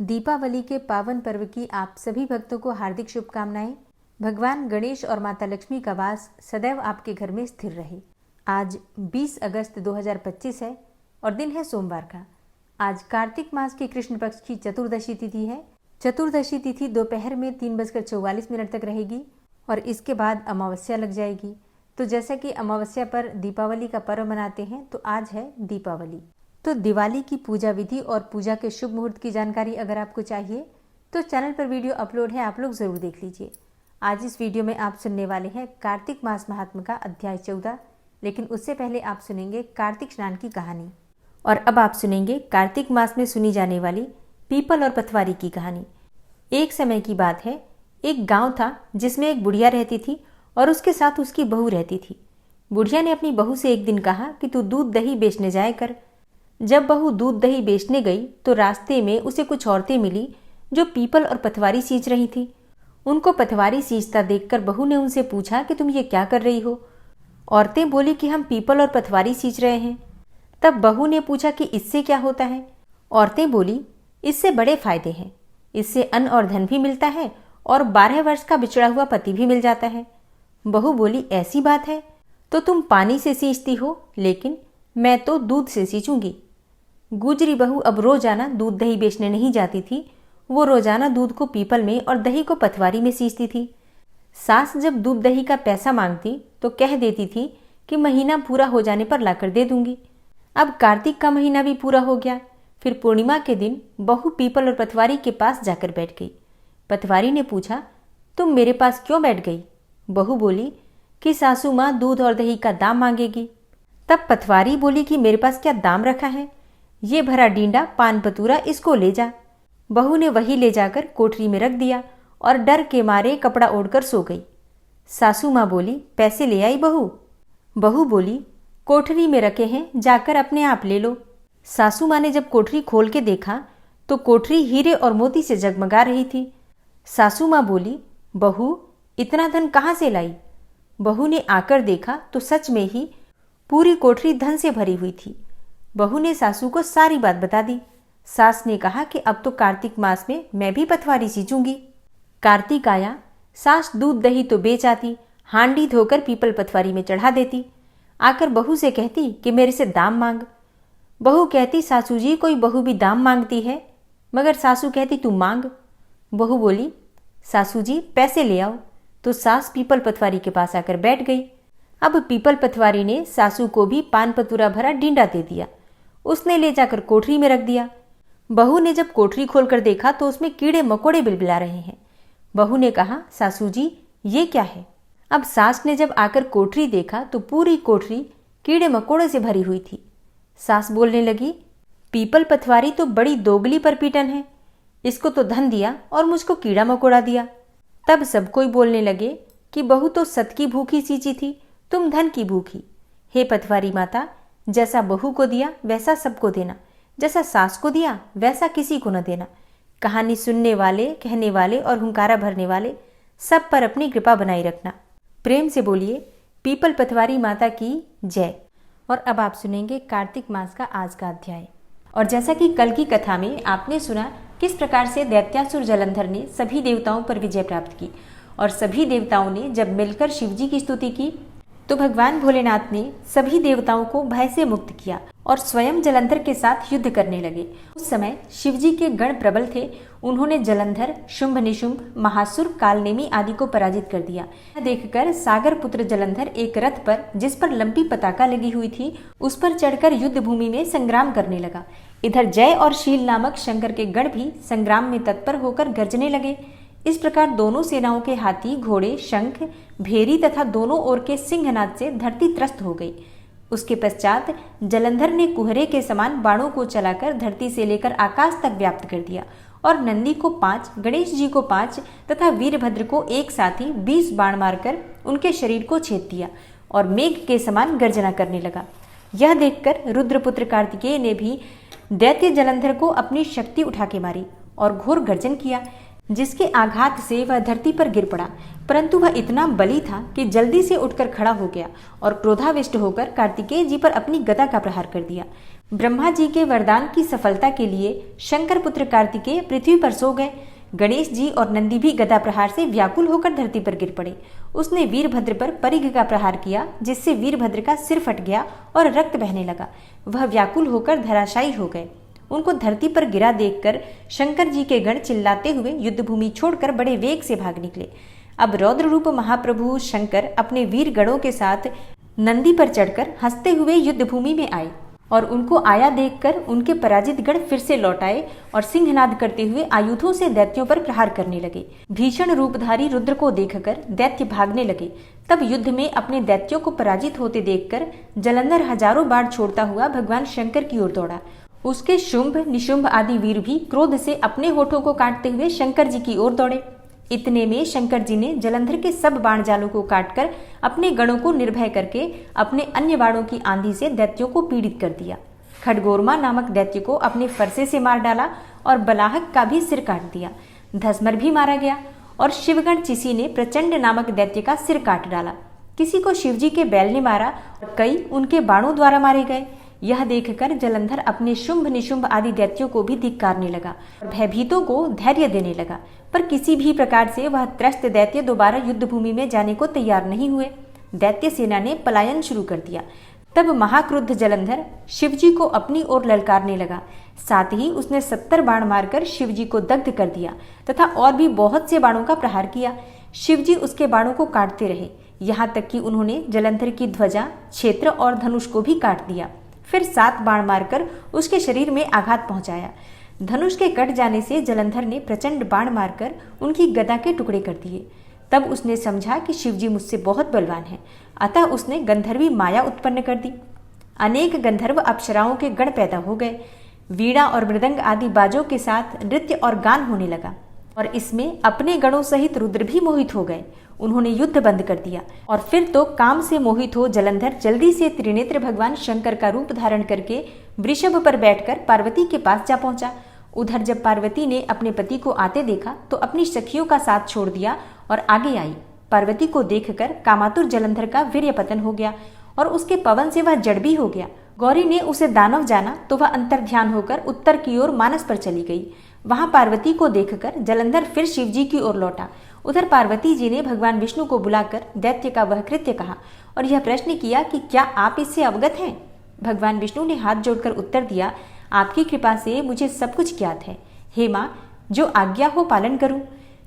दीपावली के पावन पर्व की आप सभी भक्तों को हार्दिक शुभकामनाएं। भगवान गणेश और माता लक्ष्मी का वास सदैव आपके घर में स्थिर रहे। आज 20 अगस्त 2025 है और दिन है सोमवार का। आज कार्तिक मास के कृष्ण पक्ष की चतुर्दशी तिथि है। चतुर्दशी तिथि दोपहर में 3:44 तक रहेगी और इसके बाद अमावस्या लग जाएगी। तो जैसा कि अमावस्या पर दीपावली का पर्व मनाते हैं, तो आज है दीपावली। तो दिवाली की पूजा विधि और पूजा के शुभ मुहूर्त की जानकारी अगर आपको चाहिए तो चैनल पर वीडियो अपलोड है, आप लोग जरूर देख लीजिए। आज इस वीडियो में आप सुनने वाले हैं कार्तिक मास महात्म्य का अध्याय 14, लेकिन उससे पहले आप सुनेंगे कार्तिक स्नान की कहानी। और अब आप सुनेंगे कार्तिक मास में सुनी जाने वाली पीपल और पथवारी की कहानी। एक समय की बात है, एक गांव था जिसमें एक बुढ़िया रहती थी और उसके साथ उसकी बहू रहती थी। बुढ़िया ने अपनी बहू से एक दिन कहा कि तू दूध दही बेचने जाया कर। जब बहू दूध दही बेचने गई तो रास्ते में उसे कुछ औरतें मिली जो पीपल और पथवारी सींच रही थी। उनको पथवारी सींचता देखकर बहू ने उनसे पूछा कि तुम ये क्या कर रही हो। औरतें बोली कि हम पीपल और पथवारी सींच रहे हैं। तब बहू ने पूछा कि इससे क्या होता है। औरतें बोली, इससे बड़े फायदे हैं, इससे अन्न और धन भी मिलता है और 12 वर्ष का बिछड़ा हुआ पति भी मिल जाता है। बहू बोली, ऐसी बात है तो तुम पानी से सींचती हो, लेकिन मैं तो दूध से सींचूंगी। गुजरी बहू अब रोजाना दूध दही बेचने नहीं जाती थी। वो रोजाना दूध को पीपल में और दही को पथवारी में सींचती थी। सास जब दूध दही का पैसा मांगती तो कह देती थी कि महीना पूरा हो जाने पर लाकर दे दूंगी। अब कार्तिक का महीना भी पूरा हो गया। फिर पूर्णिमा के दिन बहू पीपल और पथवारी के पास जाकर बैठ गई। पथवारी ने पूछा, तुम मेरे पास क्यों बैठ गई। बहू बोली कि सासू माँ दूध और दही का दाम मांगेगी। तब पथवारी बोली कि मेरे पास क्या दाम रखा है, ये भरा डींडा पान पतूरा इसको ले जा। बहू ने वही ले जाकर कोठरी में रख दिया और डर के मारे कपड़ा ओढ़कर सो गई। सासू माँ बोली, पैसे ले आई बहू। बहू बोली, कोठरी में रखे हैं, जाकर अपने आप ले लो। सासू माँ ने जब कोठरी खोल के देखा तो कोठरी हीरे और मोती से जगमगा रही थी। सासू माँ बोली, बहू इतना धन कहाँ से लाई। बहू ने आकर देखा तो सच में ही पूरी कोठरी धन से भरी हुई थी। बहू ने सासू को सारी बात बता दी। सास ने कहा कि अब तो कार्तिक मास में मैं भी पथवारी सींचूंगी। कार्तिक आया, सास दूध दही तो बेच आती, हांडी धोकर पीपल पथवारी में चढ़ा देती। आकर बहू से कहती कि मेरे से दाम मांग। बहू कहती, सासू जी कोई बहू भी दाम मांगती है। मगर सासू कहती, तू मांग। बहू बोली, सासू जी पैसे ले आओ। तो सास पीपल पथवारी के पास आकर बैठ गई। अब पीपल पथवारी ने सासू को भी पान पतूरा भरा डींडा दे दिया। उसने ले जाकर कोठरी में रख दिया। बहू ने जब कोठरी खोलकर देखा तो उसमें कीड़े मकोड़े बिलबिला रहे हैं। बहू ने कहा, सासू जी ये क्या है। अब सास ने जब आकर कोठरी देखा तो पूरी कोठरी कीड़े मकोड़े से भरी हुई थी। सास बोलने लगी, पीपल पथवारी तो बड़ी दोगली परपीटन है, इसको तो धन दिया और मुझको कीड़ा मकोड़ा दिया। तब सब कोई बोलने लगे कि बहू तो सत की भूखी सींची थी, तुम धन की भूखी। हे पथवारी माता, जैसा बहू को दिया वैसा सबको देना, जैसा सास को दिया वैसा किसी को न देना। कहानी सुनने वाले, कहने वाले और हुंकारा भरने वाले सब पर अपनी कृपा बनाई रखना। प्रेम से बोलिए पीपल पथवारी माता की जय। और अब आप सुनेंगे कार्तिक मास का आज का अध्याय। और जैसा कि कल की कथा में आपने सुना किस प्रकार से दैत्यासुर जलंधर ने सभी देवताओं पर विजय प्राप्त की और सभी देवताओं ने जब मिलकर शिवजी की स्तुति की तो भगवान भोलेनाथ ने सभी देवताओं को भय से मुक्त किया और स्वयं जलंधर के साथ युद्ध करने लगे। उस समय शिवजी के गण प्रबल थे। उन्होंने जलंधर, शुंभ निशुंभ, महासुर, कालनेमी आदि को पराजित कर दिया। देखकर सागर पुत्र जलंधर एक रथ पर, जिस पर लंबी पताका लगी हुई थी, उस पर चढ़कर युद्ध भूमि में संग्राम करने लगा। इधर जय और शील नामक शंकर के गण भी संग्राम में तत्पर होकर गरजने लगे। इस प्रकार दोनों सेनाओं के हाथी, घोड़े, शंख, भेरी तथा दोनों ओर के सिंहनाद से धरती त्रस्त हो गई। उसके पश्चात जलंधर ने कुहरे के समान बाणों को चलाकर धरती से लेकर आकाश तक व्याप्त कर दिया और नंदी को 5, गणेश जी को 5 तथा वीरभद्र को एक साथ ही 20 बाण मारकर उनके शरीर को छेद दिया और मेघ के समान गर्जना करने लगा। यह देखकर रुद्रपुत्र कार्तिकेय ने भी दैत्य जलंधर को अपनी शक्ति उठा के मारी और घोर गर्जन किया। जिसके आघात से वह धरती पर गिर पड़ा, परंतु वह इतना बली था कि जल्दी से उठकर खड़ा हो गया और क्रोधाविष्ट होकर कार्तिकेय जी पर अपनी गदा का प्रहार कर दिया। ब्रह्मा जी के वरदान की सफलता के लिए शंकर पुत्र कार्तिकेय पृथ्वी पर सो गए। गणेश जी और नंदी भी गदा प्रहार से व्याकुल होकर धरती पर गिर पड़े। उसने वीरभद्र पर परिघ का प्रहार किया, जिससे वीरभद्र का सिर फट गया और रक्त बहने लगा। वह व्याकुल होकर धराशायी हो गए। उनको धरती पर गिरा देखकर शंकर जी के गण चिल्लाते हुए युद्धभूमि छोड़कर बड़े वेग से भाग निकले। अब रौद्र रूप महाप्रभु शंकर अपने वीर गणों के साथ नंदी पर चढ़कर हंसते हुए युद्धभूमि में आए और उनको आया देखकर उनके पराजित गण फिर से लौट आए और सिंहनाद करते हुए आयुधों से दैत्यों पर प्रहार करने लगे। भीषण रूपधारी रुद्र को देखकर दैत्य भागने लगे। तब युद्ध में अपने दैत्यों को पराजित होते देखकर जलंधर हजारों बाढ़ छोड़ता हुआ भगवान शंकर की ओर दौड़ा। उसके शुंभ निशुंभ आदि वीर भी क्रोध से अपने होठों को काटते हुए शंकर जी की ओर दौड़े। इतने में शंकर जी ने जलंधर के सब बाण जालों को काटकर अपने गणों को निर्भय करके अपने अन्य बाणों की आंधी से दैत्यों को पीड़ित कर दिया। खडगोरमा नामक दैत्य को अपने फरसे से मार डाला और बलाहक का भी सिर काट दिया। धसमर भी मारा गया और शिवगण चिसी ने प्रचंड नामक दैत्य का सिर काट डाला। किसी को शिवजी के बैल ने मारा और कई उनके बाणों द्वारा मारे गए। यह देखकर जलंधर अपने शुंभ निशुंभ आदि दैत्यों को भी धिक्कारने लगा और भयभीतों को धैर्य देने लगा, पर किसी भी प्रकार से वह त्रस्त दैत्य दोबारा युद्धभूमि में जाने को तैयार नहीं हुए। दैत्य सेना ने पलायन शुरू कर दिया। तब महाक्रुद्ध जलंधर शिवजी को अपनी ओर ललकारने लगा। साथ ही उसने 70 बाण मारकर शिवजी को दग्ध कर दिया तथा और भी बहुत से बाणों का प्रहार किया। शिवजी उसके बाणों को काटते रहे, यहाँ तक कि उन्होंने जलंधर की ध्वजा, क्षेत्र और धनुष को भी काट दिया। फिर 7 बाण मारकर उसके शरीर में आघात पहुंचाया। धनुष के कट जाने से जलंधर ने प्रचंड बाण मारकर उनकी गदा के टुकड़े कर दिए। तब उसने समझा कि शिवजी मुझसे बहुत बलवान हैं, अतः उसने गंधर्वी माया उत्पन्न कर दी। अनेक गंधर्व अप्सराओं के गण पैदा हो गए। वीणा और मृदंग आदि बाजों के साथ नृत्य और गान होने लगा और इसमें अपने गणों सहित रुद्र भी मोहित हो गए। उन्होंने युद्ध बंद कर दिया और फिर तो काम से मोहित हो जलंधर जल्दी से त्रिनेत्र भगवान शंकर का रूप धारण करके वृषभ पर बैठकर पार्वती के पास जा पहुंचा। उधर जब पार्वती ने अपने पति को आते देखा तो अपनी सखियों का साथ छोड़ दिया और आगे आई। पार्वती को देखकर कामातुर जलंधर का वीर्य पतन हो गया और उसके पवन से वह जड़ भी हो गया। गौरी ने उसे दानव जाना तो वह अंतर्ध्यान होकर उत्तर की ओर मानस पर चली गई। वहां पार्वती को देखकर जलंधर फिर शिवजी की ओर लौटा। उधर पार्वती जी ने भगवान विष्णु को बुलाकर दैत्य का वह कृत्य कहा और यह प्रश्न किया कि क्या आप इससे अवगत हैं? भगवान विष्णु ने हाथ जोड़कर उत्तर दिया, आपकी कृपा से मुझे सब कुछ ज्ञात है। हे माँ, जो आज्ञा हो पालन करूं।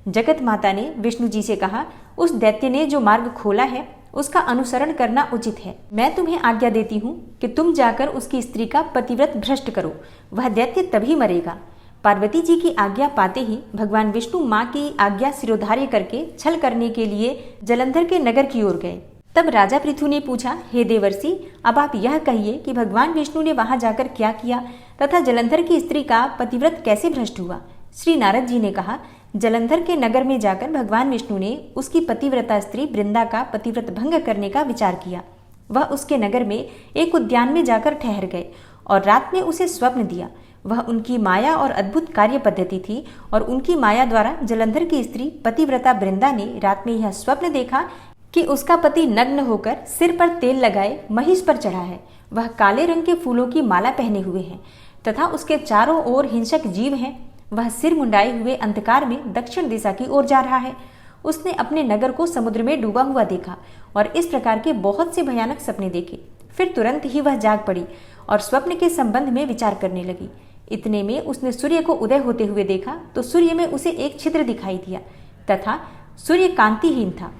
जगत माता ने विष्णु जी से कहा, उस दैत्य ने जो मार्ग खोला है उसका अनुसरण करना उचित है। मैं तुम्हें आज्ञा देती हूँ कि तुम जाकर उसकी स्त्री का पतिव्रत भ्रष्ट करो, वह दैत्य तभी मरेगा। पार्वती जी की आज्ञा पाते ही भगवान विष्णु माँ की आज्ञा सिरोधार्य करके छल करने के लिए जलंधर के नगर की ओर गए। तब राजा पृथु ने पूछा, हे देवर्षि, अब आप यह कहिए कि भगवान विष्णु ने वहां जाकर क्या किया तथा जलंधर की स्त्री का पतिव्रत कैसे भ्रष्ट हुआ? श्री नारद जी ने कहा, जलंधर के नगर में जाकर भगवान विष्णु ने उसकी पतिव्रता स्त्री वृंदा का पतिव्रत भंग करने का विचार किया। वह उसके नगर में एक उद्यान में जाकर ठहर गए और रात में उसे स्वप्न दिया। वह उनकी माया और अद्भुत कार्य पद्धति थी और उनकी माया द्वारा जलंधर की स्त्री पतिव्रता वृंदा ने रात में यह स्वप्न देखा कि उसका पति नग्न होकर सिर पर तेल लगाए महिष पर चढ़ा है। वह काले रंग के फूलों की माला पहने हुए है तथा उसके चारों ओर हिंसक जीव हैं। वह सिर मुंडाए हुए अंधकार में दक्षिण दिशा की ओर जा रहा है। उसने अपने नगर को समुद्र में डूबा हुआ देखा और इस प्रकार के बहुत से भयानक सपने देखे। फिर तुरंत ही वह जाग पड़ी और स्वप्न के संबंध में विचार करने लगी। इतने में उसने सूर्य को उदय होते हुए देखा तो सूर्य में उसे एक छिद्र दिखाई दिया तथा सूर्य कांतिहीन था।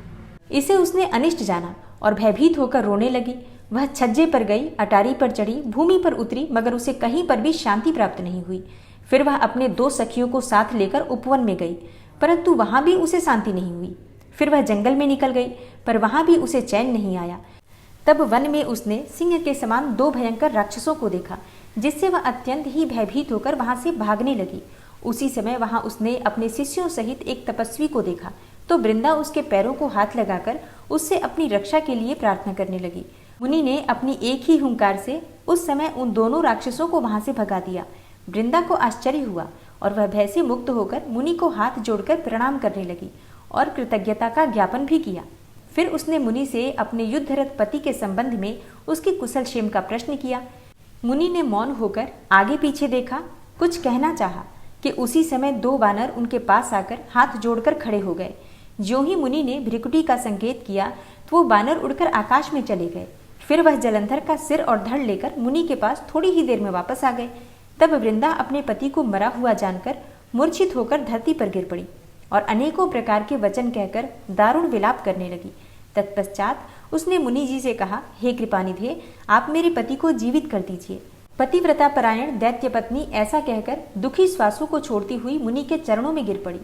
इसे उसने अनिष्ट जाना और भयभीत होकर रोने लगी। वह छज्जे पर गई, अटारी पर चढ़ी, भूमि पर उतरी, मगर उसे कहीं पर भी शांति प्राप्त नहीं हुई। फिर वह अपने 2 सखियों को साथ लेकर उपवन में गई, परंतु वहां भी उसे शांति नहीं हुई। फिर वह जंगल में निकल गई, पर वहां भी उसे चैन नहीं आया। तब वन में उसने सिंह के समान 2 भयंकर राक्षसों को देखा, जिससे वह अत्यंत ही भयभीत होकर वहां से भागने लगी। उसी समय वहां उसने अपने शिष्यों सहित एक तपस्वी को देखा तो वृंदा उसके पैरों को हाथ लगाकर उससे अपनी रक्षा के लिए प्रार्थना करने लगी। मुनि ने अपनी एक ही हुंकार से उस समय उन दोनों राक्षसों को वहां से भगा दिया। वृंदा को आश्चर्य हुआ और वह भय से मुक्त होकर मुनि को हाथ जोड़कर प्रणाम करने लगी और कृतज्ञता का ज्ञापन भी किया। फिर उसने मुनि से अपने युद्धरत पति के संबंध में उसकी कुशल क्षेम का प्रश्न किया। मुनि ने मौन होकर आगे पीछे देखा, कुछ कहना चाहा कि उसी समय 2 वानर उनके पास आकर हाथ जोड़कर खड़े हो गए। ज्यों ही मुनि ने भ्रिकुटी का संकेत किया तो वो वानर उड़कर आकाश में चले गए। फिर वह जलंधर का सिर और धड़ लेकर मुनि के पास थोड़ी ही देर में वापस आ गए। तब वृंदा अपने पति को मरा हुआ जानकर मूर्छित होकर धरती पर गिर पड़ी और अनेकों प्रकार के वचन कहकर दारुण विलाप करने लगी। तत्पश्चात उसने मुनि जी से कहा, हे कृपानिधे, आप मेरे पति को जीवित कर दीजिए। पतिव्रता परायण दैत्य पत्नी ऐसा कहकर दुखी श्वासों को छोड़ती हुई मुनि के चरणों में गिर पड़ी।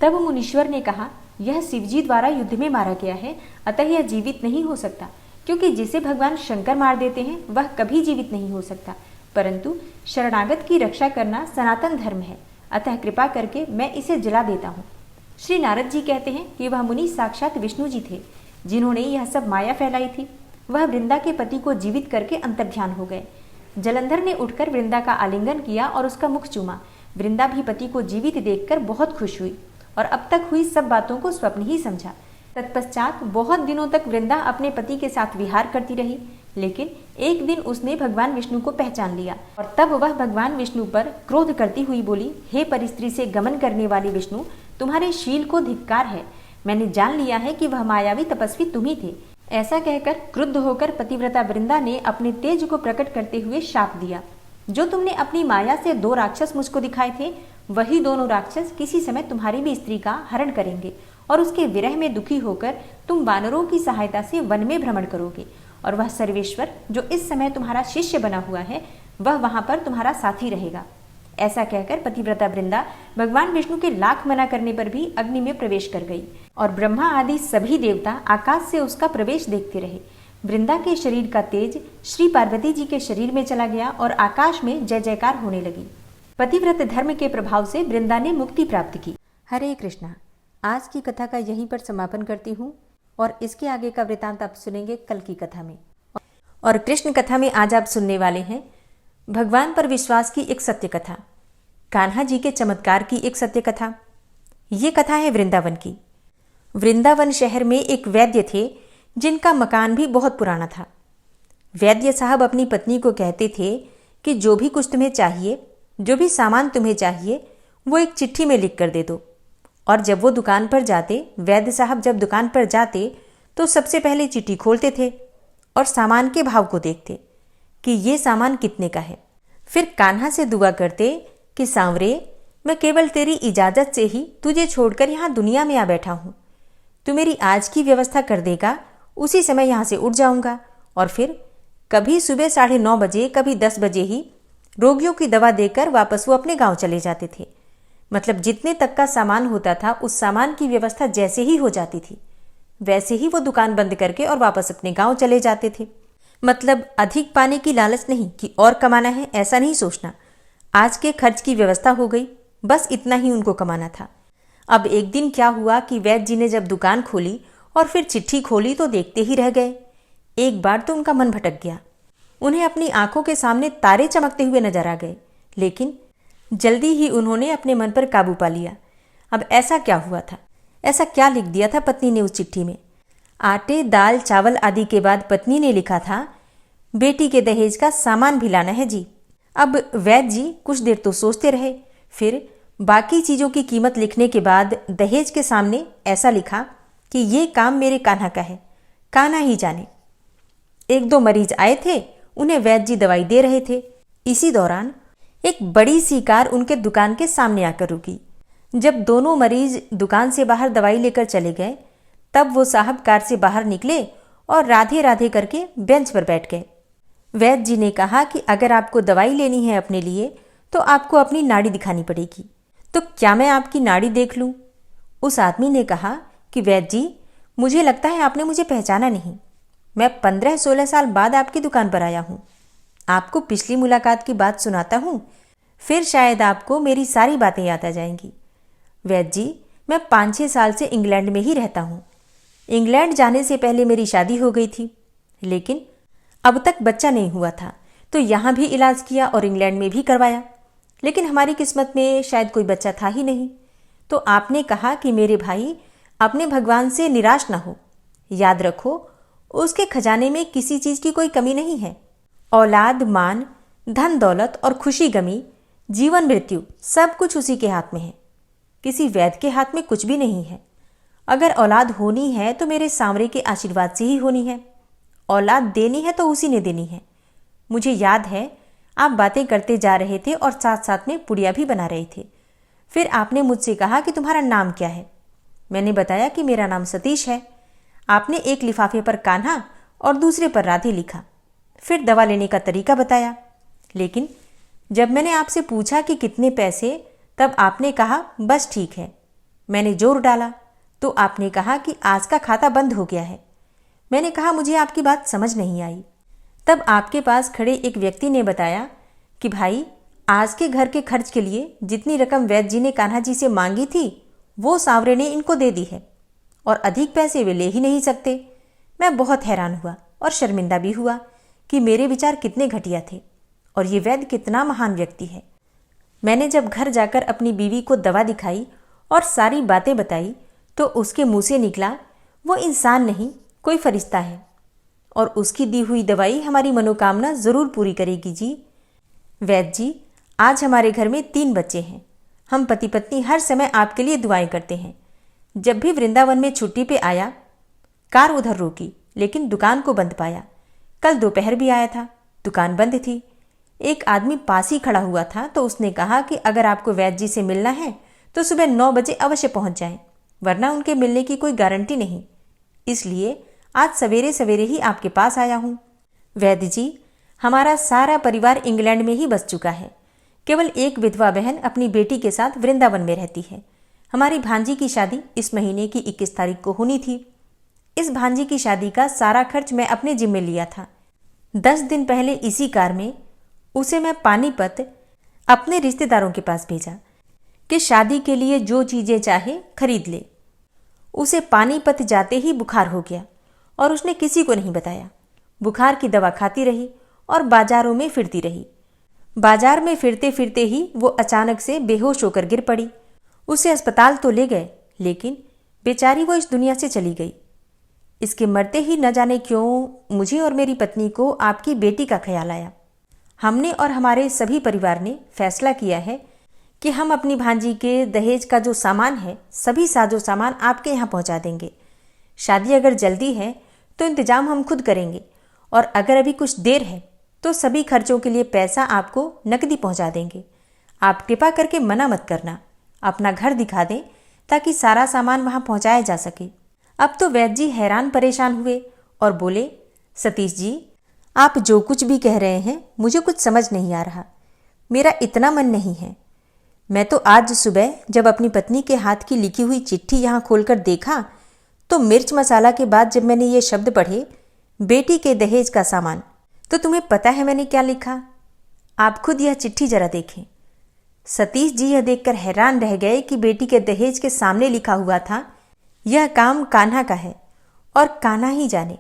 तब मुनीश्वर ने कहा, यह शिवजी द्वारा युद्ध में मारा गया है, अतः यह जीवित नहीं हो सकता, क्योंकि जिसे भगवान शंकर मार देते हैं वह कभी जीवित नहीं हो सकता। परंतु शरणागत की रक्षा करना सनातन धर्म है, अतः कृपा करके मैं इसे जला देता हूँ। श्री नारद जी कहते हैं कि वह मुनि साक्षात विष्णु जी थे, जिन्होंने यह सब माया फैलाई थी। वह वृंदा के पति को जीवित करके अंतर्ध्यान हो गए। जलंधर ने उठकर वृंदा का आलिंगन किया और उसका मुख चूमा। वृंदा भी पति को जीवित देखकर बहुत खुश हुई और अब तक हुई सब बातों को स्वप्न ही समझा। तत्पश्चात बहुत दिनों तक वृंदा अपने पति के साथ विहार करती रही, लेकिन एक दिन उसने भगवान विष्णु को पहचान लिया और तब वह भगवान विष्णु पर क्रोध करती हुई बोली, हे परिस्त्री से गमन करने वाली विष्णु, तुम्हारे शील को धिक्कार है। मैंने जान लिया है कि वह मायावी तपस्वी तुम ही थे। ऐसा कहकर क्रुद्ध होकर पतिव्रता वृंदा ने अपने तेज को प्रकट करते हुए शाप दिया, जो तुमने अपनी माया से 2 राक्षस मुझको दिखाए थे, वही दोनों राक्षस किसी समय तुम्हारी भी स्त्री का हरण करेंगे और उसके विरह में दुखी होकर तुम वानरों की सहायता से वन में भ्रमण करोगे और वह सर्वेश्वर जो इस समय तुम्हारा शिष्य बना हुआ है वह वहां पर तुम्हारा साथी रहेगा। ऐसा कहकर पतिव्रता वृंदा भगवान विष्णु के लाख मना करने पर भी अग्नि में प्रवेश कर गई और ब्रह्मा आदि सभी देवता आकाश से उसका प्रवेश देखते रहे। वृंदा के शरीर का तेज श्री पार्वती जी के शरीर में चला गया और आकाश में जय जयकार होने लगी। पतिव्रत धर्म के प्रभाव से वृंदा ने मुक्ति प्राप्त की। हरे कृष्णा। आज की कथा का यहीं पर समापन करती हूँ और इसके आगे का वृतांत आप सुनेंगे कल की कथा में। और कृष्ण कथा में आज आप सुनने वाले हैं भगवान पर विश्वास की एक सत्य कथा, कान्हा जी के चमत्कार की एक सत्य कथा। ये कथा है वृंदावन की। वृंदावन शहर में एक वैद्य थे जिनका मकान भी बहुत पुराना था। वैद्य साहब अपनी पत्नी को कहते थे कि जो भी कुछ तुम्हें चाहिए, जो भी सामान तुम्हें चाहिए, वो एक चिट्ठी में लिख कर दे दो। और जब वो दुकान पर जाते, वैद्य साहब जब दुकान पर जाते तो सबसे पहले चिट्ठी खोलते थे और सामान के भाव को देखते कि ये सामान कितने का है। फिर कान्हा से दुआ करते कि सांवरे, मैं केवल तेरी इजाज़त से ही तुझे छोड़कर यहाँ दुनिया में आ बैठा हूँ। तू मेरी आज की व्यवस्था कर देगा, उसी समय यहाँ से उठ जाऊँगा। और फिर कभी सुबह 9:30 बजे, कभी 10 बजे ही रोगियों की दवा देकर वापस वो अपने गांव चले जाते थे। मतलब जितने तक का सामान होता था उस सामान की व्यवस्था जैसे ही हो जाती थी वैसे ही वो दुकान बंद करके और वापस अपने गांव चले जाते थे। मतलब अधिक पाने की लालच नहीं कि और कमाना है, ऐसा नहीं सोचना। आज के खर्च की व्यवस्था हो गई, बस इतना ही उनको कमाना था। अब एक दिन क्या हुआ कि वैद्य जी ने जब दुकान खोली और फिर चिट्ठी खोली तो देखते ही रह गए। एक बार तो उनका मन भटक गया। उन्हें अपनी आंखों के सामने तारे चमकते हुए नजर आ गए, लेकिन जल्दी ही उन्होंने अपने मन पर काबू पा लिया। अब ऐसा क्या हुआ था, ऐसा क्या लिख दिया था पत्नी ने उस चिट्ठी में? आटे, दाल, चावल आदि के बाद पत्नी ने लिखा था, बेटी के दहेज का सामान भी लाना है जी। अब वैद्य जी कुछ देर तो सोचते रहे, फिर बाकी चीज़ों की कीमत लिखने के बाद दहेज के सामने ऐसा लिखा कि ये काम मेरे कान्हा का है, कान्हा ही जाने। 1-2 मरीज आए थे, उन्हें वैद्य जी दवाई दे रहे थे। इसी दौरान एक बड़ी सी कार उनके दुकान के सामने आकर रुकी। जब दोनों मरीज दुकान से बाहर दवाई लेकर चले गए तब वो साहब कार से बाहर निकले और राधे राधे करके बेंच पर बैठ गए। वैद्य जी ने कहा कि अगर आपको दवाई लेनी है अपने लिए तो आपको अपनी नाड़ी दिखानी पड़ेगी। तो क्या मैं आपकी नाड़ी देख लूं? उस आदमी ने कहा कि वैद्य जी, मुझे लगता है आपने मुझे पहचाना नहीं। मैं 15-16 साल बाद आपकी दुकान पर आया हूँ। आपको पिछली मुलाकात की बात सुनाता हूँ, फिर शायद आपको मेरी सारी बातें याद आ जाएंगी। वैद्य जी, मैं 5-6 साल से इंग्लैंड में ही रहता हूँ। इंग्लैंड जाने से पहले मेरी शादी हो गई थी, लेकिन अब तक बच्चा नहीं हुआ था, तो यहाँ भी इलाज किया और इंग्लैंड में भी करवाया। लेकिन हमारी किस्मत में शायद कोई बच्चा था ही नहीं। तो आपने कहा कि मेरे भाई अपने भगवान से निराश ना हो। याद रखो, उसके खजाने में किसी चीज की कोई कमी नहीं है। औलाद, मान, धन दौलत और खुशी गमी, जीवन मृत्यु सब कुछ उसी के हाथ में है। किसी वैद्य के हाथ में कुछ भी नहीं है। अगर औलाद होनी है तो मेरे सांवरे के आशीर्वाद से ही होनी है। औलाद देनी है तो उसी ने देनी है। मुझे याद है आप बातें करते जा रहे थे और साथ साथ में पुड़िया भी बना रहे थे। फिर आपने मुझसे कहा कि तुम्हारा नाम क्या है। मैंने बताया कि मेरा नाम सतीश है। आपने एक लिफाफे पर कान्हा और दूसरे पर राधे लिखा। फिर दवा लेने का तरीका बताया। लेकिन जब मैंने आपसे पूछा कि कितने पैसे, तब आपने कहा बस ठीक है। मैंने जोर डाला तो आपने कहा कि आज का खाता बंद हो गया है। मैंने कहा मुझे आपकी बात समझ नहीं आई। तब आपके पास खड़े एक व्यक्ति ने बताया कि भाई, आज के घर के खर्च के लिए जितनी रकम वैद्य जी ने कान्हा जी से मांगी थी वो सांवरे ने इनको दे दी है और अधिक पैसे वे ले ही नहीं सकते। मैं बहुत हैरान हुआ और शर्मिंदा भी हुआ कि मेरे विचार कितने घटिया थे और ये वैद्य कितना महान व्यक्ति है। मैंने जब घर जाकर अपनी बीवी को दवा दिखाई और सारी बातें बताई तो उसके मुंह से निकला, वो इंसान नहीं, कोई फरिश्ता है और उसकी दी हुई दवाई हमारी मनोकामना जरूर पूरी करेगी जी। वैद्य जी, आज हमारे घर में 3 बच्चे हैं। हम पति पत्नी हर समय आपके लिए दुआएं करते हैं। जब भी वृंदावन में छुट्टी पे आया, कार उधर रोकी लेकिन दुकान को बंद पाया। कल दोपहर भी आया था, दुकान बंद थी। एक आदमी पास ही खड़ा हुआ था तो उसने कहा कि अगर आपको वैद्य जी से मिलना है तो सुबह 9 बजे अवश्य पहुंच जाएं, वरना उनके मिलने की कोई गारंटी नहीं। इसलिए आज सवेरे सवेरे ही आपके पास आया हूं। वैद्य जी, हमारा सारा परिवार इंग्लैंड में ही बस चुका है। केवल एक विधवा बहन अपनी बेटी के साथ वृंदावन में रहती है। हमारी भांजी की शादी इस महीने की 21 तारीख को होनी थी। इस भांजी की शादी का सारा खर्च मैं अपने जिम्मे लिया था। 10 दिन पहले इसी कार में उसे मैं पानीपत अपने रिश्तेदारों के पास भेजा कि शादी के लिए जो चीजें चाहे खरीद ले। उसे पानीपत जाते ही बुखार हो गया और उसने किसी को नहीं बताया। बुखार की दवा खाती रही और बाजारों में फिरती रही। बाजार में फिरते फिरते ही वो अचानक से बेहोश होकर गिर पड़ी। उसे अस्पताल तो ले गए, लेकिन बेचारी वो इस दुनिया से चली गई। इसके मरते ही न जाने क्यों मुझे और मेरी पत्नी को आपकी बेटी का ख्याल आया। हमने और हमारे सभी परिवार ने फैसला किया है कि हम अपनी भांजी के दहेज का जो सामान है, सभी साजो सामान आपके यहाँ पहुँचा देंगे। शादी अगर जल्दी है तो इंतजाम हम खुद करेंगे और अगर अभी कुछ देर है तो सभी खर्चों के लिए पैसा आपको नकदी पहुँचा देंगे। आप कृपा करके मना मत करना, अपना घर दिखा दें ताकि सारा सामान वहाँ पहुँचाया जा सके। अब तो वैद्य जी हैरान परेशान हुए और बोले, सतीश जी, आप जो कुछ भी कह रहे हैं मुझे कुछ समझ नहीं आ रहा। मेरा इतना मन नहीं है। मैं तो आज सुबह जब अपनी पत्नी के हाथ की लिखी हुई चिट्ठी यहाँ खोलकर देखा तो मिर्च मसाला के बाद जब मैंने ये शब्द पढ़े, बेटी के दहेज का सामान, तो तुम्हें पता है मैंने क्या लिखा? आप खुद यह चिट्ठी जरा देखें। सतीश जी यह देखकर हैरान रह गए कि बेटी के दहेज के सामने लिखा हुआ था, यह काम कान्हा का है और कान्हा ही जाने।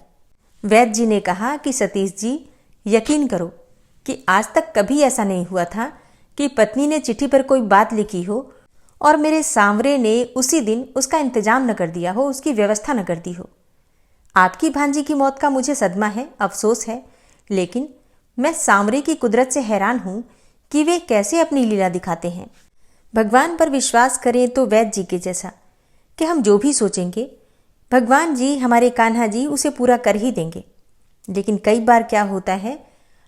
वैद्य जी ने कहा कि सतीश जी, यकीन करो कि आज तक कभी ऐसा नहीं हुआ था कि पत्नी ने चिट्ठी पर कोई बात लिखी हो और मेरे सांवरे ने उसी दिन उसका इंतजाम न कर दिया हो, उसकी व्यवस्था न कर दी हो। आपकी भांजी की मौत का मुझे सदमा है, अफसोस है, लेकिन मैं सांवरे की कुदरत से हैरान हूं कि वे कैसे अपनी लीला दिखाते हैं। भगवान पर विश्वास करें तो वैद्य जी के जैसा कि हम जो भी सोचेंगे भगवान जी, हमारे कान्हा जी उसे पूरा कर ही देंगे। लेकिन कई बार क्या होता है,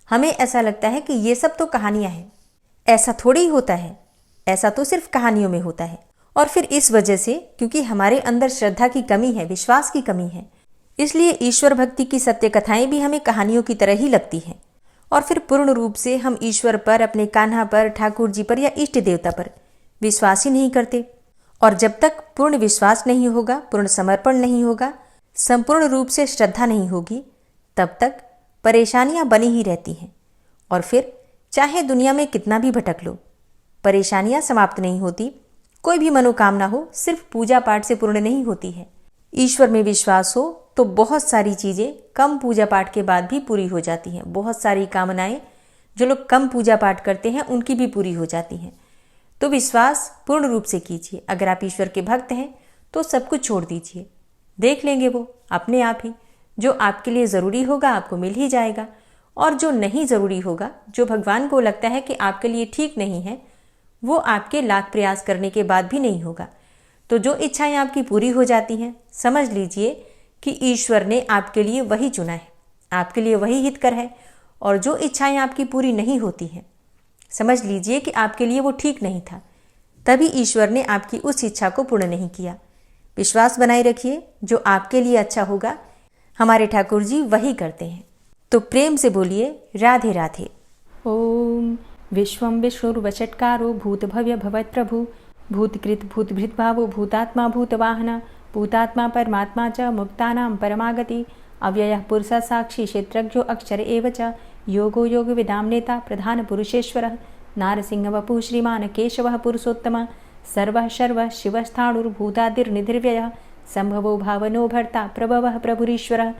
हमें ऐसा लगता है कि ये सब तो कहानियां हैं। ऐसा थोड़ी ही होता है, ऐसा तो सिर्फ कहानियों में होता है। और फिर इस वजह से, क्योंकि हमारे अंदर श्रद्धा की कमी है, विश्वास की कमी है, इसलिए ईश्वर भक्ति की सत्य कथाएं भी हमें कहानियों की तरह ही लगती हैं। और फिर पूर्ण रूप से हम ईश्वर पर, अपने कान्हा पर, ठाकुर जी पर या इष्ट देवता पर विश्वास ही नहीं करते। और जब तक पूर्ण विश्वास नहीं होगा, पूर्ण समर्पण नहीं होगा, संपूर्ण रूप से श्रद्धा नहीं होगी, तब तक परेशानियां बनी ही रहती हैं। और फिर चाहे दुनिया में कितना भी भटक लो, परेशानियां समाप्त नहीं होती। कोई भी मनोकामना हो सिर्फ पूजा पाठ से पूर्ण नहीं होती है। ईश्वर में विश्वास हो तो बहुत सारी चीजें कम पूजा पाठ के बाद भी पूरी हो जाती हैं। बहुत सारी कामनाएं जो लोग कम पूजा पाठ करते हैं उनकी भी पूरी हो जाती हैं। तो विश्वास पूर्ण रूप से कीजिए। अगर आप ईश्वर के भक्त हैं तो सब कुछ छोड़ दीजिए, देख लेंगे वो अपने आप ही। जो आपके लिए ज़रूरी होगा आपको मिल ही जाएगा, और जो नहीं ज़रूरी होगा, जो भगवान को लगता है कि आपके लिए ठीक नहीं है, वो आपके लाख प्रयास करने के बाद भी नहीं होगा। तो जो इच्छाएं आपकी पूरी हो जाती हैं, समझ लीजिए कि ईश्वर ने आपके लिए वही चुना है, आपके लिए वही हितकर है। और जो इच्छाएं आपकी पूरी नहीं होती हैं, समझ लीजिए कि आपके लिए वो ठीक नहीं था, तभी ईश्वर ने आपकी उस इच्छा को पूर्ण नहीं किया। विश्वास बनाए रखिए, जो आपके लिए अच्छा होगा हमारे ठाकुर जी वही करते हैं। तो प्रेम से बोलिए राधे राधे। ओम विश्वम विष्णुर्वषट्कारो भूतभव्य भवत्प्रभु भूतकृत भूतभृद्भावो भूतात्मा भूतवाहन भूतात्मा परमात्मा च मुक्तानां परमागति अव्ययः पुरुषः साक्षी क्षेत्रज्ञो अक्षर एव च योगो योगविदां नेता प्रधान पुरुषेश्वरः नारसिंहवपुः श्रीमान् केशवः पुरुषोत्तमः सर्वः शर्वः शिवस्थाणुर्भूतादिर्निधिर्व्ययः संभवो भावनो भर्ता प्रभवः प्रभुरीश्वरः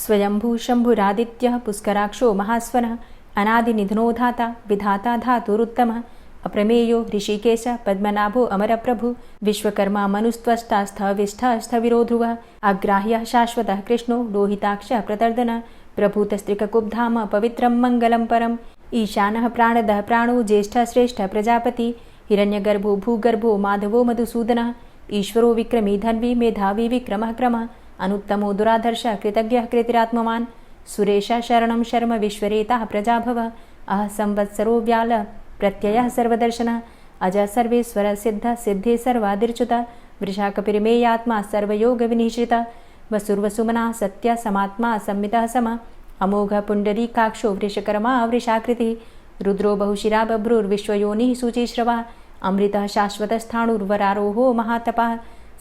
स्वयंभू शंभुरादित्यः पुष्कराक्षो महास्वनः अनादिनिधनो धाता विधाता धातुरुत्तमः अप्रमेयो ऋषिकेश पद्मनाभो अमरप्रभु विश्वकर्मा मनुस्त्वष्टा स्थविष्ठः स्थविरो ध्रुवः अग्राह्यः शाश्वतः कृष्णो लोहिताक्षः प्रतर्दन प्रभूतस्त्रिककुब्धाम पवित्रं मङ्गलं परम् ईशानः प्राणदः प्राणो ज्येष्ठः श्रेष्ठः प्रजापति हिरण्यगर्भो भूगर्भो माधवो मधुसूदनः ईश्वरो विक्रमी धन्वी मेधावी विक्रमः क्रमः अनुत्तमो दुराधर्षः कृतज्ञः कृतिरात्मवान् सुरेशः शरणं शर्म विश्वरेताः प्रजाभवः अह संवत्सरो व्याल प्रत्ययः सर्वदर्शनः अजः सर्वेश्वरः सिद्धः सिद्धे सर्वादिर्च्युतः वृषाकपिर्मेयात्मा सर्वयोगविनिश्रितः वसुर्वसुमनः सत्यः समात्मा संमितः समः अमोघः पुण्डरीकाक्षो वृषकर्मा वृषाकृतिः रुद्रो बहुशिरा बभ्रुर्विश्वयोनिः शुचिश्रवः अमृतः शाश्वतस्थाणुर्वरारोहो महातपः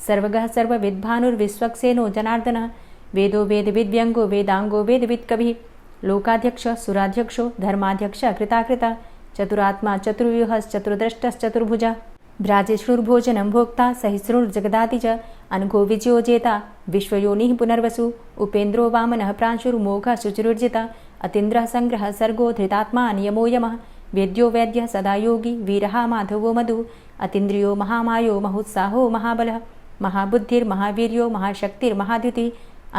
सर्वगः सर्वविद्भानुर्विश्वक्सेनो जनार्दनः वेदो वेदविद्व्यङ्गो वेदाङ्गो वेदवित्कविः लोकाध्यक्षः सुराध्यक्षो धर्माध्यक्षः कृताकृतः चतुरात्मा चतुर्व्यूहश्चतुर्द्रष्टश्चतुर्भुजः भ्राजेष्णुर्भोजनं भोक्ता सहिष्णुर्जगदाति च अनघो विजयोजेता विश्वयोनिः पुनर्वसु उपेन्द्रो वामनः प्रांशुर्मोघः शुचिरुर्जितः अतीन्द्रः सङ्ग्रहः सर्गो धृतात्मा नियमो यमः वेद्यो वैद्यः सदा योगी वीरः माधवो मधु अतीन्द्रियो महामायो महोत्साहो महाबलः महाबुद्धिर्महावीर्यो महाशक्तिर्महाद्युतिः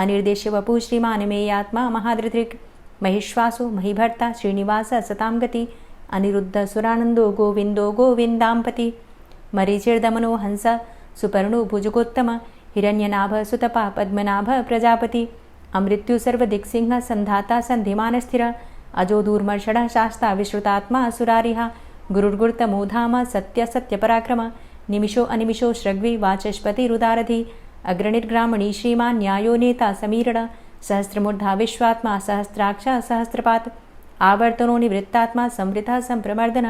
अनिर्देश्य वपुः श्रीमान् मेयात्मा महाधृतिर् महिश्वासो महीभर्ता श्रीनिवासः सतां गति अनिरुद्ध सुरानन्दो गोविन्दो गोविन्दाम्पति मरीचिर्दमनो हंस सुपर्णो भुजगोत्तम हिरण्यनाभ सुतपा पद्मनाभ प्रजापति अमृत्यु सर्वदिक्सिंह संधाता सन्धिमानस्थिर अजो दूर्मर्षणः शास्ता विश्रुतात्मा सुरारिः गुरुर्गुर्तमो धाम सत्य सत्यपराक्रम निमिषो अनिमिषो श्रग्वी वाचस्पतिरुदारधि अग्रणिर्ग्रामणी श्रीमान् न्यायो नेता समीरण सहस्रमूर्धा विश्वात्मा सहस्राक्ष सहस्रपात् आवर्तनो निवृत्तात्मा संवृतः संप्रमर्दन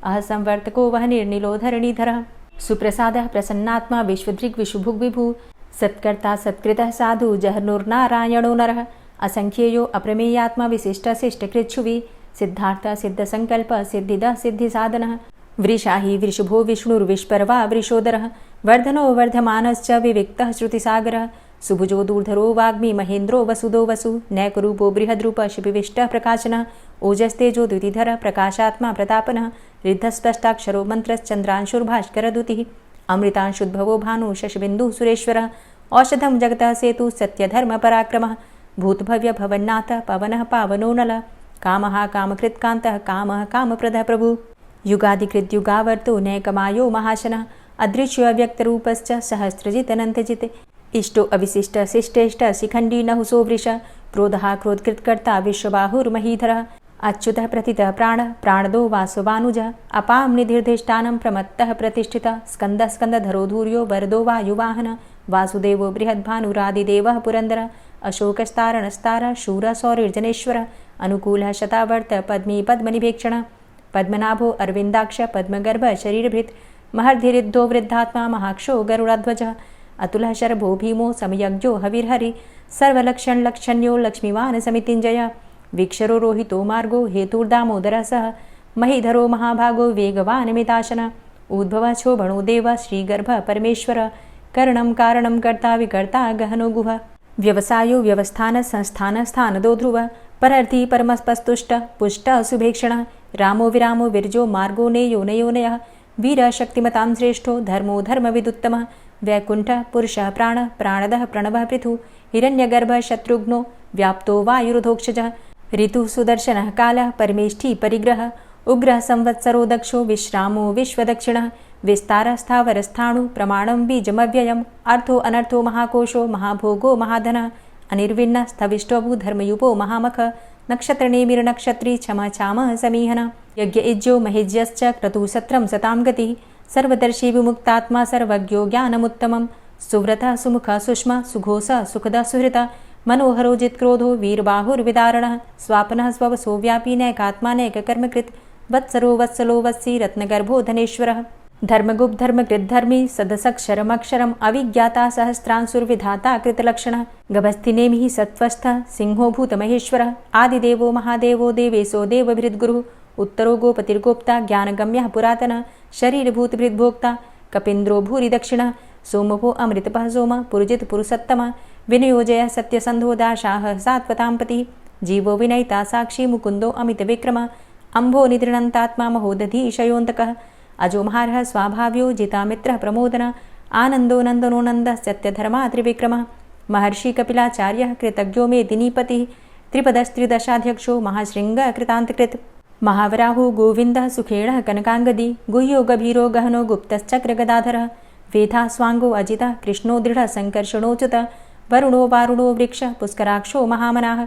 अह संवर्तको वह निर्निलोधरणीधरः सुप्रसादः प्रसन्नात्मा विश्वदृग् विशुभुग् विभु सत्कर्ता सत्कृतः साधु जहर्नुर्नारायणो नरः असंख्येयो अप्रमेयात्मा विशिष्टशिष्टकृच्छुवि सिद्धार्थ सिद्धसङ्कल्प सिद्धिदः सिद्धिसाधनः वृषाहि वृषभो विष्णुर्विष्पर्वा वृषोदरः वर्धनो वर्धमानश्च विविक्तः श्रुतिसागरः सुभुजो दूर्धरो वाग्मी महेन्द्रो वसुदो वसु नैकरूपो बृहद्रूप शिपिविष्टः प्रकाशनः ओजस्तेजो द्युतिधरः प्रकाशात्मा प्रतापनः रिद्धस्पष्टाक्षरो मन्त्रश्चन्द्रांशुर्भास्करदुतिः अमृतांशुद्भवो भानु शशबिन्दुः सुरेश्वरः औषधं जगतः सेतु सत्यधर्मपराक्रमः भूतभव्य भवन्नाथ पवनः पावनो नलः कामः कामकृत्कान्तः कामः कामप्रदः प्रभु युगादिकृद्युगावर्तो नैकमायो महाशनः अदृश्यो अव्यक्तरूपश्च सहस्रजित् अनन्तजित् इष्टो अविशिष्ट शिष्टेष्ट शिखण्डी नहुसो वृष क्रोधः क्रोधकृत्कर्ता विश्वबाहुर्महीधरः अच्युतः प्रतितः प्राणः प्राणदो वासवानुजः अपां निधिर्धिष्ठानं प्रमत्तः प्रतिष्ठितः स्कन्दः स्कन्दधरो धूर्यो वरदो वायुवाहनः वासुदेवो बृहद्भानुरादिदेवः पुरन्दरः अशोकस्तारणस्तारः शूरः सौरिर्जनेश्वरः अनुकूलः शतावर्त पद्मी पद्मनिभेक्षणः पद्मनाभो अरविन्दाक्ष पद्मगर्भ शरीरभृत् महर्धिरिद्धो वृद्धात्मा महाक्षो गरुडाध्वजः अतुलः शरभो भीमो समयज्ञो हविर्हरि सर्वलक्षणलक्षण्यो लक्ष्मीवान् समितिञ्जयः वीक्षरो रोहितो मार्गो हेतुर्दामोदरः सह महीधरो महाभागो वेगवान् मिताशनः उद्भवः क्षोभणो देवः श्रीगर्भः परमेश्वरः करणं कारणं कर्ता विकर्ता गहनो गुहः व्यवसायो व्यवस्थान संस्थान स्थानदो ध्रुवः परर्थी परमस्पस्तुष्ट पुष्ट सुभेक्षणः रामो विरामो विरजो मार्गो नेयो नयो नयः वीरः शक्तिमतां श्रेष्ठो धर्मो धर्मविदुत्तमः वैकुण्ठः पुरुषः प्राणः प्राणदः प्रणवः पृथु हिरण्यगर्भः शत्रुघ्नो व्याप्तो वायुरुधोक्षजः ऋतुः सुदर्शनः कालः परमेष्ठी परिग्रहः उग्रः संवत्सरो दक्षो विश्रामो विश्वदक्षिणः विस्तारस्थावरस्थाणु प्रमाणं बीजमव्ययम् अर्थो अनर्थो महाकोशो महाभोगो महाधनः अनिर्विण्णः स्थविष्टोभू धर्मयुपो महामख नक्षत्रनेमिर्नक्षत्री क्षमा क्षामः समीहनः यज्ञ इज्यो महेज्यश्च क्रतुसत्रं सतां गतिः सर्वदर्शी विमुक्तात्मा सर्वज्ञो ज्ञानमुत्तमं सुव्रतः सुमुखः सुष्मा सुघोषः सुखदः सुहृतः मनोहरो जित्क्रोधो वीरबाहुर्विदारणः स्वापनः स्ववसो व्यापी नैकात्मा नैककर्मकृत् वत्सरो वत्सलो वत्सी रत्नगर्भो धनेश्वरः धर्मगुप्त धर्मकृद्धर्मी सदसक्षरमक्षरम् अविज्ञाता सहस्रांसुर्विधाता कृतलक्षणः गभस्तिनेमिः सत्त्वस्थः सिंहो भूतमहेश्वरः आदिदेवो महादेवो देवेशो देवभृद्गुरुः उत्तरो गोपतिर्गोप्ता ज्ञानगम्यः पुरातनः शरीरभूतभृद्भोक्ता कपीन्द्रो भूरि दक्षिणः सोमभो अमृतपः सोमः पुरुजित पुरुषोत्तमः विनयोजयः सत्यसन्धो दाशाः सात्वतां पतिः जीवो विनयिता साक्षी मुकुन्दो अमितविक्रमः अम्भो निद्रणन्तात्मा महोदधीशयोऽन्तकः अजोमहारः स्वाभाव्यो जितामित्रः प्रमोदनः आनन्दो नन्दनो नन्दः सत्यधर्मा त्रिविक्रमः महर्षि कपिलाचार्यः कृतज्ञो मेदिनीपतिः त्रिपदस्त्रिदशाध्यक्षो महाशृङ्गः कृतान्तकृत् महावराहो गोविन्दः सुखेणः कनकाङ्गदी गुह्यो गभीरो गहनो गुप्तश्चक्रगदाधरः वेधा स्वाङ्गो अजितः कृष्णो दृढः सङ्कर्षणोच्युतः वरुणो वारुणो वृक्षः पुष्कराक्षो महामनाः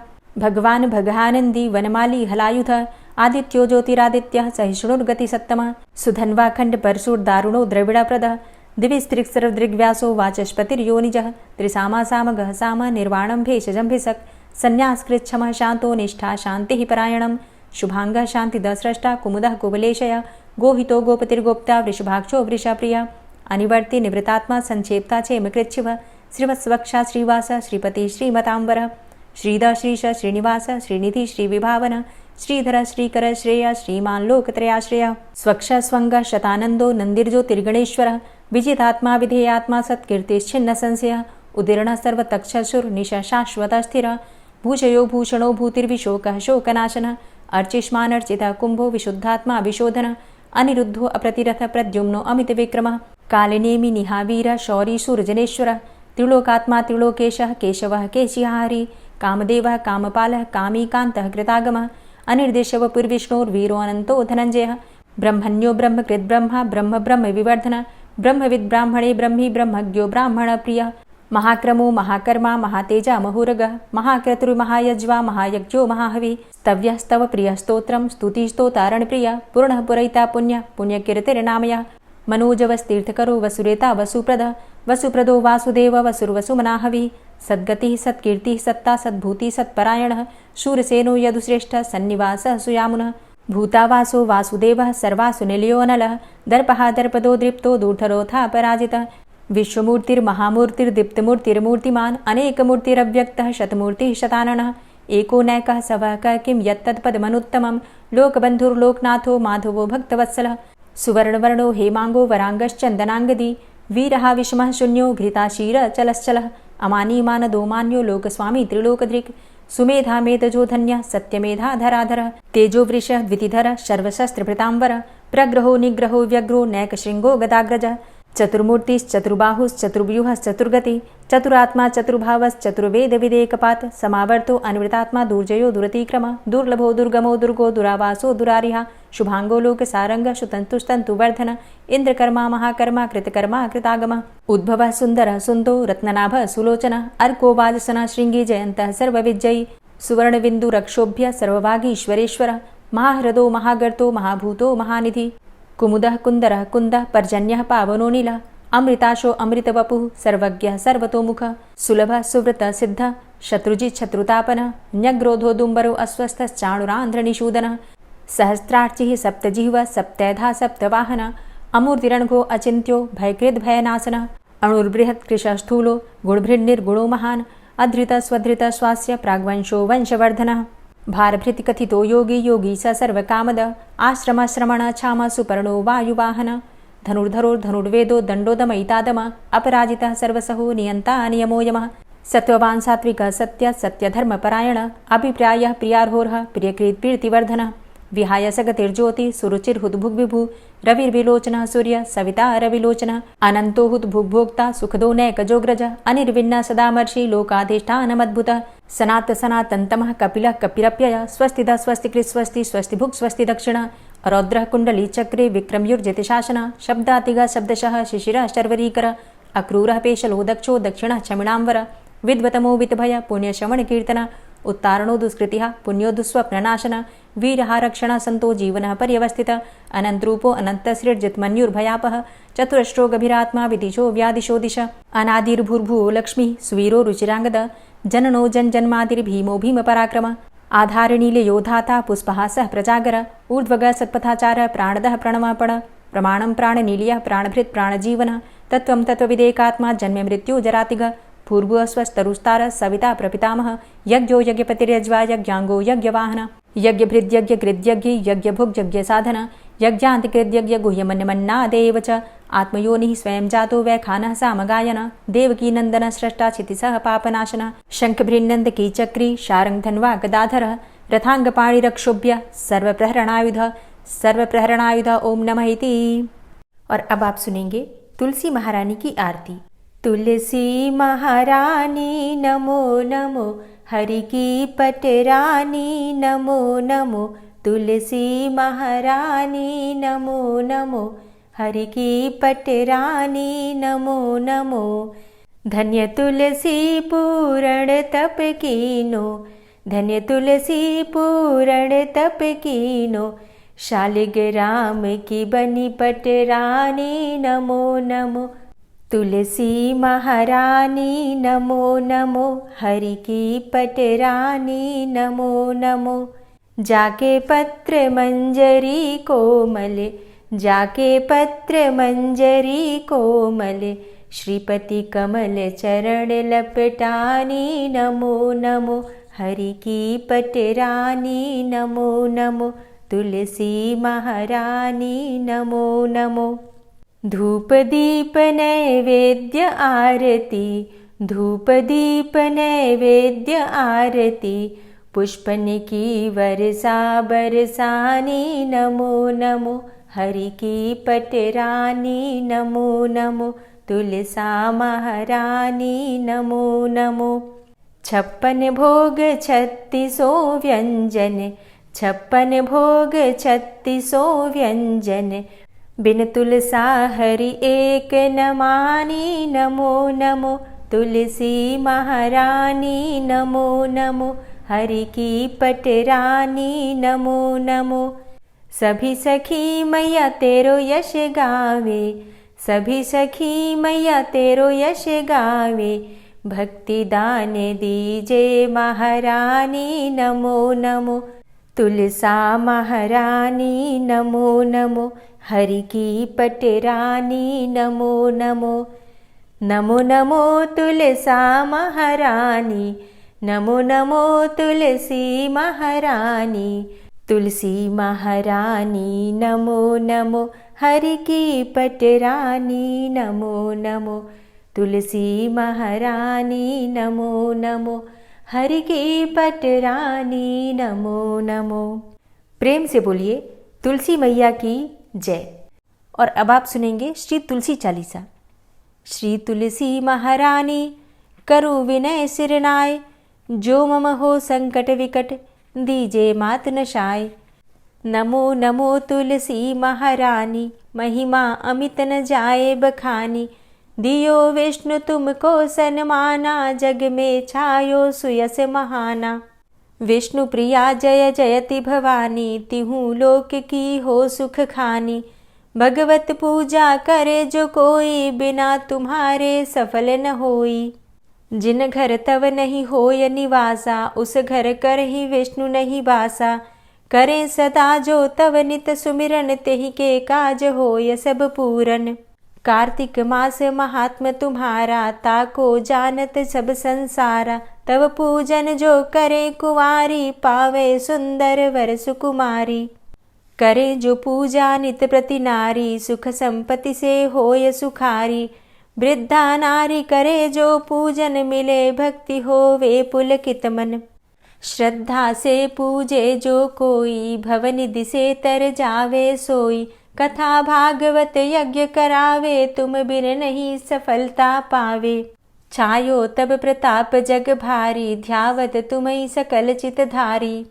भगवान् भगानन्दी वनमाली हलायुधः आदित्यो ज्योतिरादित्यः सहिष्णुर्गतिसत्तमः सुधन्वाखण्डपरशुर्दारुणो द्रविडप्रदः दिविस्त्रिक्सर्वदृग्व्यासो वाचस्पतिर्योनिजः त्रिसामा सामगः साम निर्वाणं भेषजम्भिषक् सन्न्यासकृच्छमः शान्तो निष्ठा शान्तिः परायणं शुभाङ्गः शान्तिदस्रष्टा कुमुदः कुवलेशय गोहितो गोपतिर्गोप्ता वृषभाक्षो वृषाप्रियः अनिवर्ति निवृतात्मा संक्षेप्ता चेमकृच्छिवः श्रीवत्सवक्षा श्रीवास श्रीपति श्रीमतांबर श्रीद श्रीश श्रीनिवास श्रीनिधि श्रीविभावन श्रीधर श्रीकर श्रेय श्रीमान लोकत्रयाश्रय स्वक्ष स्वंग शतानंदो नंदिर्ज्योतिर्गणेश्वर विजितात्मा विधेयात्मा सत्कीर्तिश्छिन्न संशय उदीर्ण सर्वतक्षसुर निश शाश्वत स्थिर भूषयो भूषणो भूतिर्विशोकः शोकनाशन अर्चिष्मानर्चित कुंभो विशुद्धात्मा विशोधन अनिरुद्धो अप्रतिरथ प्रद्युम्नो अमित विक्रमः कालिनेमि निहावीर शौरी सूर्जनेश्वर त्रिलोकात्मा त्रिलोकेशः केशवः केशिहारी कामदेवः कामपालः कामीकान्तः कृतागमः अनिर्देशवपुर्विष्णोर्वीरो अनन्तो धनञ्जयः ब्रह्मण्यो ब्रह्मकृद्ब्रह्मा ब्रह्म ब्रह्म विवर्धन ब्रह्मविद् ब्राह्मणे ब्रह्मी ब्रह्मज्ञो ब्राह्मणप्रियः महाक्रमो महाकर्मा महातेजा महोरगः महाक्रतुर्महायज्वा महायज्ञो महाहवि स्तव्यः स्तव प्रियः स्तोत्रं स्तुतिस्तोतारणप्रियः पूर्णः पुरैता पुण्यः पुण्यकीर्तिर्नामयः मनोजवस्तीर्थकरो वसुरेता वसुप्रदः वसुप्रदो वासुदेव वसुर्वसुमनाहवि सद्गतिः सत्कीर्तिः सत्ता सद्भूतिः सत्परायणः शूरसेनो यदुश्रेष्ठः सन्निवासः सुयामुनः भूतावासो वासुदेवः सर्वासु निलयोऽनलः दर्पः दर्पदो दृप्तो दूढरोथा पराजितः विश्वमूर्तिर्महामूर्तिर्दीप्तमूर्तिर्मूर्तिमान् अनेकमूर्तिरव्यक्तः शतमूर्तिः शताननः एको नैकः सवकः किं यत्तत्पदमनुत्तमं लोकबन्धुर्लोकनाथो माधवो भक्तवत्सलः सुवर्णवर्णो हेमाङ्गो वराङ्गश्चन्दनाङ्गदी वीरः विषमः शून्यो घृताशीरचलश्चलः अमानीमानदो मान्यो लोकस्वामी त्रिलोकदृक् सुमेधा मेधजो धन्यः सत्यमेधाधराधरः तेजोवृषः द्वितिधरः सर्वशस्त्रभृताम्बरः प्रग्रहो निग्रहो व्यग्रो नैकशृङ्गो गदाग्रजः चतुर्मूर्तिश्चतुर्बाहुश्चतुर्व्यूहश्चतुर्गति चतुरात्मा चतुर्भावश्चतुर्वेदविदेकपात् समावर्तो अनिवृतात्मा दुर्जयो दुरतिक्रम दुर्लभो दुर्गमो दुर्गो दुरावासो दुरारिहा शुभांगो लोकसारंगः सुतन्तुस्तन्तुवर्धन इन्द्रकर्मा महाकर्मा कृतकर्मा कृतागमः उद्भवः सुन्दरः सुन्दो रत्ननाभः सुलोचनः अर्को वाजसनः शृङ्गी जयन्तः सर्वविजयी सुवर्णबिन्दुरक्षोभ्य सर्वभागीश्वरेश्वरः महाहृदो महागर्तो महाभूतो महानिधि कुमुदः कुन्दरः कुन्दः पर्जन्यः पावनो नीलः अमृताशो अमृतवपुः सर्वज्ञः सर्वतोमुखः सुलभः सुव्रतः सिद्धः शत्रुजित् शत्रुतापनः न्यग्रोधो दुम्बरो अस्वस्थश्चाणुरान्ध्रनिषूदनः सहस्रार्चिः सप्तजिह्वः सप्तैधा सप्तवाहनः अमूर्तिरणघो अचिन्त्यो भयकृद्भयनाशनः अणुर्बृहत्कृशः स्थूलो गुणभृन्निर्गुणो महान् अधृतः स्वधृतः स्वास्य प्राग्वंशो वंशवर्धनः भारभृतिकथितो योगी योगी स सर्वकामद आश्रमश्रमण क्षाम सुपर्णो वायुवाहन धनुर्धरोर्धनुर्वेदो दण्डोदमयितादम अपराजितः सर्वसहो नियन्ता नियमो यमः सत्त्ववान् सात्विकः सत्य सत्यधर्मपरायण अभिप्रायः प्रियार्होर्ह प्रियकृत् प्रीतिवर्धनः विहाय सगतिर्ज्योति सुरुचिर्हुद्भुग् विभु रविर्विलोचनः सूर्य सविता रविलोचनः अनंतो हुद्भुग्भोक्ता सुखदो नैकजोग्रज अनिर्विण्ण सदामर्षि लोकाधिष्ठानमद्भुतः सनात सनातन्तमः कपिलः कपिरप्यय स्वस्तिदा स्वस्तिकृत् स्वस्ति स्वस्तिभुक् स्वस्ति दक्षिण रौद्रः कुण्डली चक्रे विक्रमयुर्जितशासन शब्दातिगा शब्दशः शिशिरः शर्वरीकर अक्रूरः पेशलो दक्षो दक्षिणः क्षमिणाम्बर विद्वतमो वितभय पुण्यश्रवण कीर्तन उत्तारणो दुष्कृतिः पुण्यो दुःस्वप्ननाशन वीरहारक्षण संतो जीवनः पर्यवस्थित अनन्तरूपो अनन्तश्रीर्जितमन्युर्भयापः चतुरश्रो गभीरात्मा विदिशो व्यादिशो दिश अनादिर्भूर्भुवो लक्ष्मीः सुवीरो रुचिराङ्गद जननो जन्मादिर्भीमो भीमपराक्रम आधारनीलयोधाता पुष्पहासः प्रजागर ऊर्ध्वगः सत्पथाचार प्राणदः प्रणवापण प्रमाणं प्राणनीलियः प्राणभृत् प्राणजीवनः तत्त्वं तत्त्वविदेकात्मा जन्म मृत्यु जरातिग पूर्व स्वस्तरुस्तार सविता प्रपितामह यज्ञो यज्ञपतिर्यज्वा यज्ञांगो यज्ञवाहन यज्ञभृद्यज्ञ कृद्यज्ञ यज्ञभुक् यज्ञसाधन यज्ञान्तिकृद्यज्ञ गुह्यमन्यमन्नादेव च आत्मयोनिः स्वयं जातो वैखानः सामगायन देवकी नंदन स्रष्टा क्षितिसः पापनाशन शंखभृन्नन्द कीचक्री शारङ्गधन्वा गदाधरः रथांगपाणिरक्षोभ्य सर्वप्रहरणायुध ओम नमः इति। और अब आप सुनेंगे तुलसी महारानी की आरती। तुलसी महारानी नमो नमो हरि की पटरानी नमो नमो तुलसी महारानी नमो नमो हरि की पटरानी नमो नमो धन्य तुलसी पूर्ण तप कीनो धन्य तुलसी पूर्ण तप कीनो शालिग्राम की बनी पटरानी नमो नमो तुलसी महारानी नमो नमो हरि की पटरानी नमो नमो जाके पत्र मंजरी कोमल जाके पत्र मंजरी कोमल श्रीपति कमल चरण लपटानी नमो नमो हरि की पटरानी नमो नमो तुलसी महारानी नमो नमो धूप दीप नैवेद्य आरती धूप दीप नैवेद्य आरती पुष्पन की वर्षा बरसानी नमो नमो हरि की पटरानी नमो नमो तुलसा महारानी नमो नमो छप्पन भोग छत्तीसो व्यंजन छप्पन भोग छत्तीसो व्यंजन बिन तुलसा हरि एक न मानी नमो नमो तुलसी महारानी नमो नमो हरि की पटरानी नमो नमो सभी सखी मैया तेरो यश गावे सभी सखी मैया तेरो यश गावे भक्ति दान दीजे महारानी नमो नमो तुलसा महारानी नमो नमो हरि की पटरानी नमो नमो नमो नमो तुलसा महारानी नमो नमो तुलसी महारानी तुलसी महारानी नमो नमो हरि की पटरानी नमो नमो तुलसी महारानी नमो नमो हरि की पटरानी नमो नमो। प्रेम से बोलिए तुलसी मैया की जय। और अब आप सुनेंगे श्री तुलसी चालीसा। श्री तुलसी महारानी करु विनय सिरनाय जो मम हो संकट विकट दीजे मात नशाय नमो नमो तुलसी महारानी महिमा अमित न जाए बखानी दियो विष्णु तुमको सन्माना जग में छायो सुयस महाना विष्णु प्रिया जय जयति भवानी तिहु लोक की हो सुख खानी भगवत पूजा करे जो कोई बिना तुम्हारे सफल न होई जिन घर तव नहीं होय निवासा उस घर कर ही विष्णु नहीं बासा करे सदा जो तव नित सुमिरन तेहि के काज होय सब पूरन कार्तिक मास महात्म तुम्हारा ताको जानत सब संसारा तव पूजन जो करे कुंवारी पावे सुंदर वर सुकुमारी करे जो पूजा नित प्रति नारी सुख संपत्ति से होय सुखारी वृद्धा नारी करे जो पूजन मिले भक्ति होवे पुलकित मन श्रद्धा से पूजे जो कोई, भवनिधि से तर जावे सोई। कथा भागवत यज्ञ करावे, तुम बिन नहीं सफलता पावे। छायो तब प्रताप जग भारी, ध्यावत तुम्हि सकल चित धारी।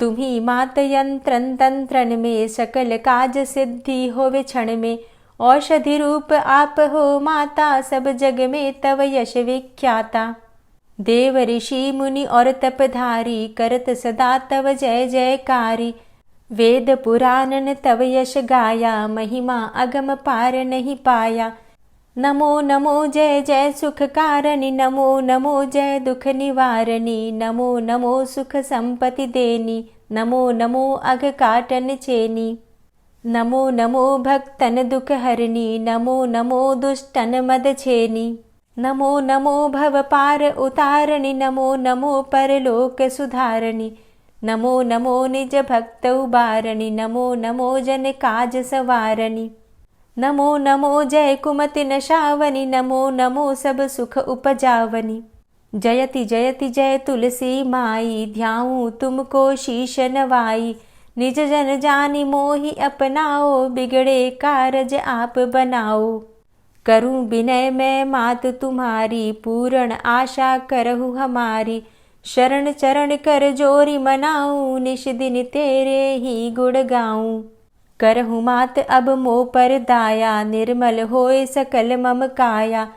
तुम्ही मात यंत्रन तंत्रन में, सकल काज सिद्धि होवे क्षण में। औषधि रूप आप हो माता, सब जग में तव यश विख्याता। देव ऋषि मुनि और तपधारी, करत सदा तव जय जयकारी। वेद पुराणन तव यश गाया, महिमा अगम पार नहीं पाया। नमो नमो जय जय सुख कारणी, नमो नमो जय दुख निवारणी। नमो नमो सुख संपत्ति देनी, नमो नमो अघ काटन चेनी। नमो नमो भक्तन दुख हरणी, नमो नमो दुष्टन मद छेनी। नमो नमो भव पार उतारणी, नमो नमो परलोक सुधारणी। नमो नमो निज भक्त उबारणी, नमो नमो जन काज सवारणी। नमो नमो जय कुमति नशावनी, नमो नमो सब सुख उपजावनी। जयति जयति जय तुलसी माई, ध्याऊं तुमको शीश नवाई। निज जन जानि मोहि अपनाओ, बिगड़े कारज आप बनाओ। करूं विनय मैं मात तुम्हारी, पूर्ण आशा करहु हमारी। शरण चरण कर जोरी मनाऊं, निश दिन तेरे ही गुण गाऊं। करहु मात अब मोह पर दाया, निर्मल होए सकल मम काया।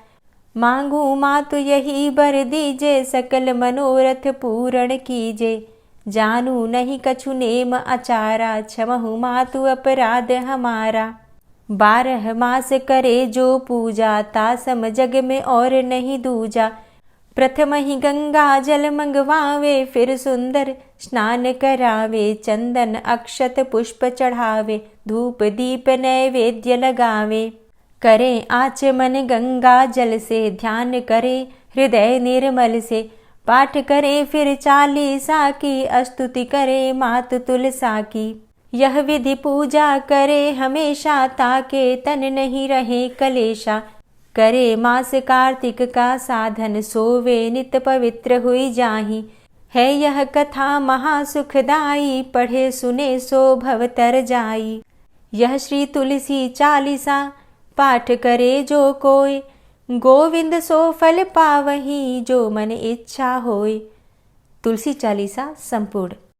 मांगू मातु यही बर दीजे, सकल मनोरथ पूर्ण कीजे। जानू नहीं कछु नेम आचारा, क्षमहु मातु अपराध हमारा। 12 मास करे जो पूजा, तासम जग में और नहीं दूजा। प्रथम ही गंगा जल मंगवावे, फिर सुंदर स्नान करावे। चंदन अक्षत पुष्प चढ़ावे, धूप दीप नैवेद्य लगावे। करे आचमन गंगा जल से, ध्यान करे हृदय निर्मल से। पाठ करे फिर चालीसा की, स्तुति करे मात तुलसा की। यह विधि पूजा करे हमेशा, ताके तन नहीं रहे कलेशा। करे मास कार्तिक का साधन, सोवे नित पवित्र हुई जाहि। है यह कथा महासुखदाई, पढ़े सुने सो भव तर जाई। यह श्री तुलसी चालीसा, पाठ करे जो कोय। गोविंद सो फल पावही, जो मन इच्छा होय। तुलसी चालीसा संपूर्ण।